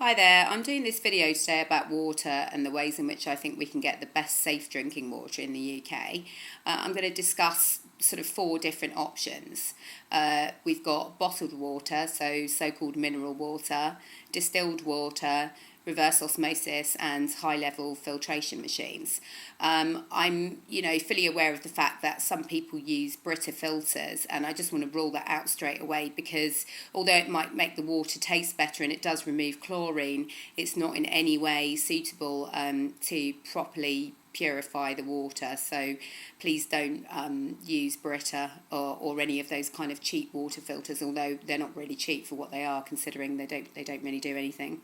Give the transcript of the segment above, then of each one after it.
Hi there, I'm doing this video today about water and the ways in which I think we can get the best safe drinking water in the UK. I'm going to discuss sort of four different options. We've got bottled water, so-called mineral water, distilled water, reverse osmosis and high-level filtration machines. I'm, fully aware of the fact that some people use Brita filters, and I just want to rule that out straight away because although it might make the water taste better and it does remove chlorine, it's not in any way suitable to properly purify the water. So please don't use Brita or any of those kind of cheap water filters, although they're not really cheap for what they are, considering they don't really do anything.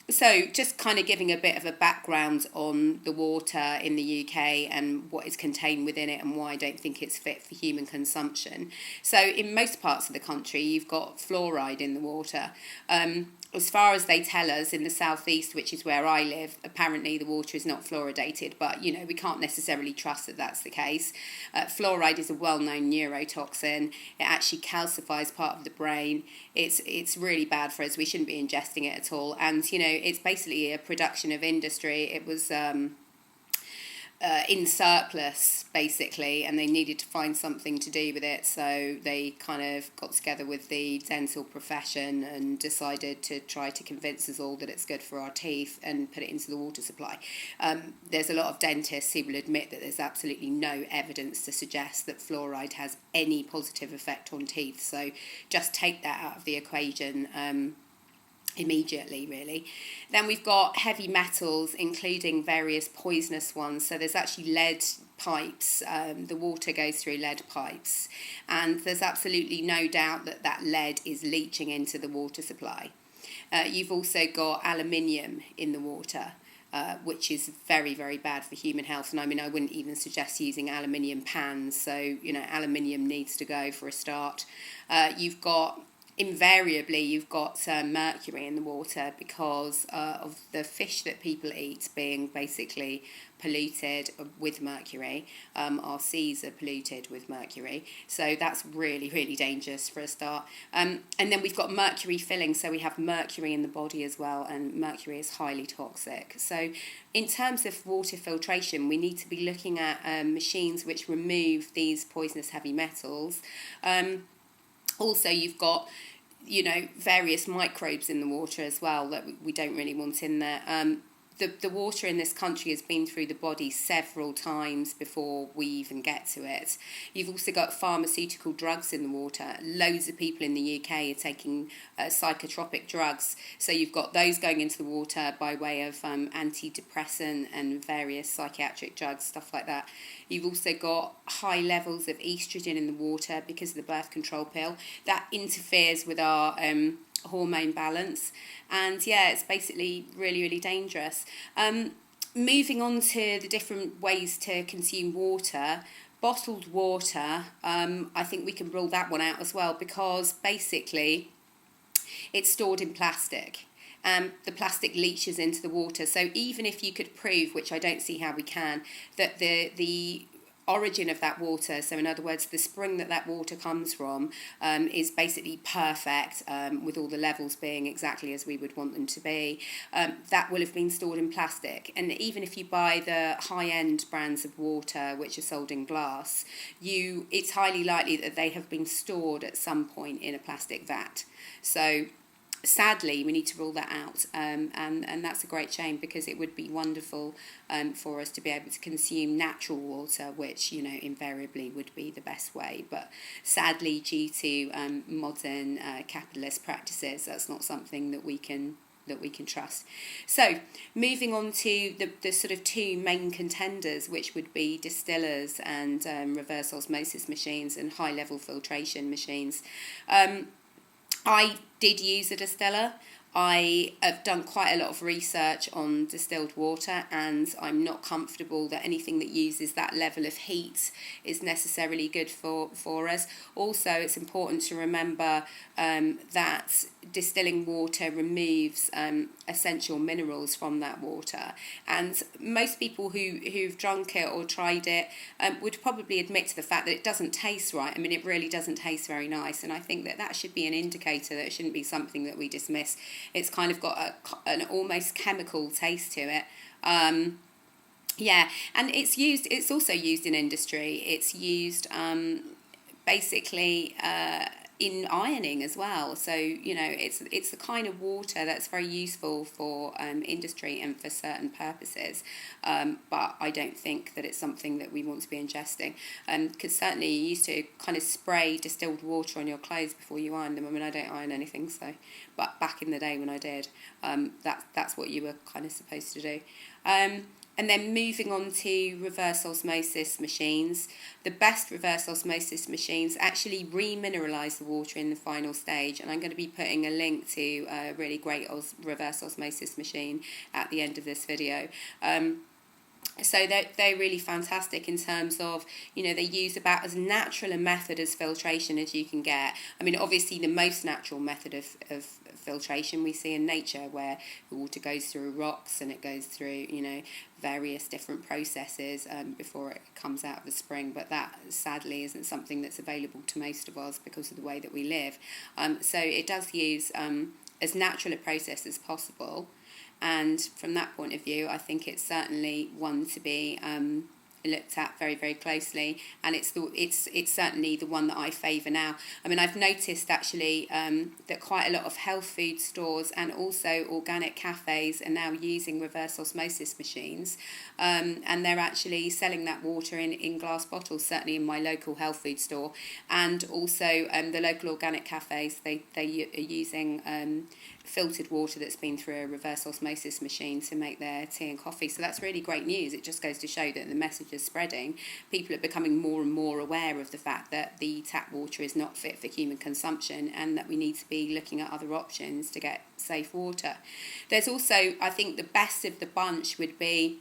So just kind of giving a bit of a background on the water in the UK and what is contained within it and why I don't think it's fit for human consumption. So in most parts of the country, you've got fluoride in the water. As far as they tell us, in the southeast, which is where I live, apparently the water is not fluoridated, but we can't necessarily trust that that's the case. Fluoride is a well-known neurotoxin. It actually calcifies part of the brain. It's really bad for us. We shouldn't be ingesting it at all. And it's basically a production of industry. It was in surplus, basically, and they needed to find something to do with it, so they kind of got together with the dental profession and decided to try to convince us all that it's good for our teeth and put it into the water supply. There's a lot of dentists who will admit that there's absolutely no evidence to suggest that fluoride has any positive effect on teeth, so just take that out of the equation immediately, really. Then we've got heavy metals, including various poisonous ones. So there's actually lead pipes. The water goes through lead pipes, and there's absolutely no doubt that lead is leaching into the water supply. You've also got aluminium in the water, which is very, very bad for human health. And I mean, I wouldn't even suggest using aluminium pans. So, aluminium needs to go for a start. Invariably, you've got mercury in the water because of the fish that people eat being basically polluted with mercury. Our seas are polluted with mercury, so that's really, really dangerous for a start. And then we've got mercury filling, so we have mercury in the body as well, and mercury is highly toxic. So in terms of water filtration, we need to be looking at machines which remove these poisonous heavy metals. Also, you've got, various microbes in the water as well that we don't really want in there. The water in this country has been through the body several times before we even get to it. You've also got pharmaceutical drugs in the water. Loads of people in the UK are taking psychotropic drugs. So you've got those going into the water by way of antidepressant and various psychiatric drugs, stuff like that. You've also got high levels of estrogen in the water because of the birth control pill. That interferes with our hormone balance, and it's basically really, really dangerous. Moving on to the different ways to consume water, bottled water, I think we can rule that one out as well because basically it's stored in plastic. The plastic leaches into the water, so even if you could prove, which I don't see how we can, that the origin of that water, so in other words the spring that water comes from, is basically perfect, with all the levels being exactly as we would want them to be, that will have been stored in plastic. And even if you buy the high-end brands of water which are sold in glass, it's highly likely that they have been stored at some point in a plastic vat. So sadly, we need to rule that out, and that's a great shame because it would be wonderful for us to be able to consume natural water, which invariably would be the best way. But sadly, due to modern capitalist practices, that's not something that we can trust. So moving on to the sort of two main contenders, which would be distillers and reverse osmosis machines and high-level filtration machines. I did use a distiller. I have done quite a lot of research on distilled water, and I'm not comfortable that anything that uses that level of heat is necessarily good for us. Also, it's important to remember that distilling water removes essential minerals from that water, and most people who've drunk it or tried it would probably admit to the fact that it doesn't taste right. I mean, it really doesn't taste very nice, and I think that should be an indicator that it shouldn't shouldn't be something that we dismiss. It's kind of got an almost chemical taste to it. Yeah, and it's also used in industry. It's used basically in ironing as well. So, it's the kind of water that's very useful for industry and for certain purposes. But I don't think that it's something that we want to be ingesting. Because certainly you used to kind of spray distilled water on your clothes before you iron them. I mean, I don't iron anything, but back in the day when I did, that's what you were kind of supposed to do. And then moving on to reverse osmosis machines. The best reverse osmosis machines actually remineralise the water in the final stage. And I'm going to be putting a link to a really great reverse osmosis machine at the end of this video. So they're really fantastic in terms of, they use about as natural a method as filtration as you can get. I mean, obviously the most natural method of filtration we see in nature, where the water goes through rocks and it goes through, various different processes before it comes out of the spring. But that sadly isn't something that's available to most of us because of the way that we live. So it does use as natural a process as possible. And from that point of view, I think it's certainly one to be looked at very, very closely, and it's certainly the one that I favour now. I mean, I've noticed actually that quite a lot of health food stores and also organic cafes are now using reverse osmosis machines, and they're actually selling that water in glass bottles, certainly in my local health food store, and also the local organic cafes, they are using filtered water that's been through a reverse osmosis machine to make their tea and coffee. So that's really great news. It just goes to show that the message is spreading. People are becoming more and more aware of the fact that the tap water is not fit for human consumption, and that we need to be looking at other options to get safe water. There's also, I think, the best of the bunch would be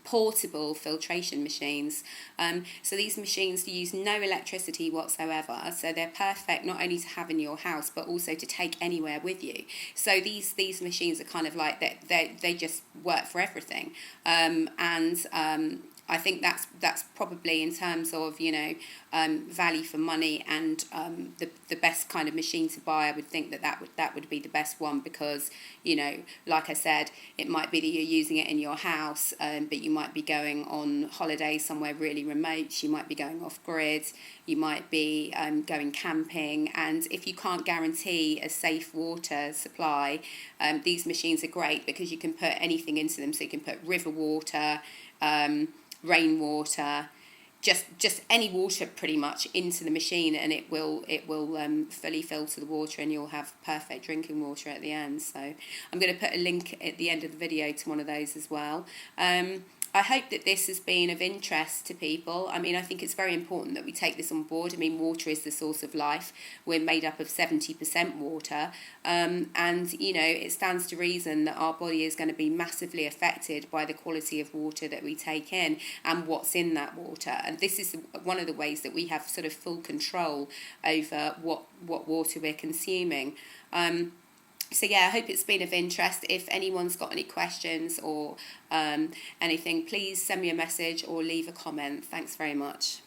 portable filtration machines. So these machines use no electricity whatsoever, so they're perfect not only to have in your house but also to take anywhere with you. So these machines are kind of like they just work for everything, and I think that's probably, in terms of value for money and the best kind of machine to buy. I would think that would be the best one, because like I said, it might be that you're using it in your house, but you might be going on holiday somewhere really remote. You might be going off grid. You might be going camping, and if you can't guarantee a safe water supply, these machines are great because you can put anything into them. So you can put river water, rainwater, just any water pretty much into the machine, and it will fully filter the water, and you'll have perfect drinking water at the end. So I'm going to put a link at the end of the video to one of those as well. I hope that this has been of interest to people. I mean, I think it's very important that we take this on board. I mean, water is the source of life. We're made up of 70% water. And, it stands to reason that our body is going to be massively affected by the quality of water that we take in and what's in that water. And this is one of the ways that we have sort of full control over what water we're consuming. So yeah, I hope it's been of interest. If anyone's got any questions or anything, please send me a message or leave a comment. Thanks very much.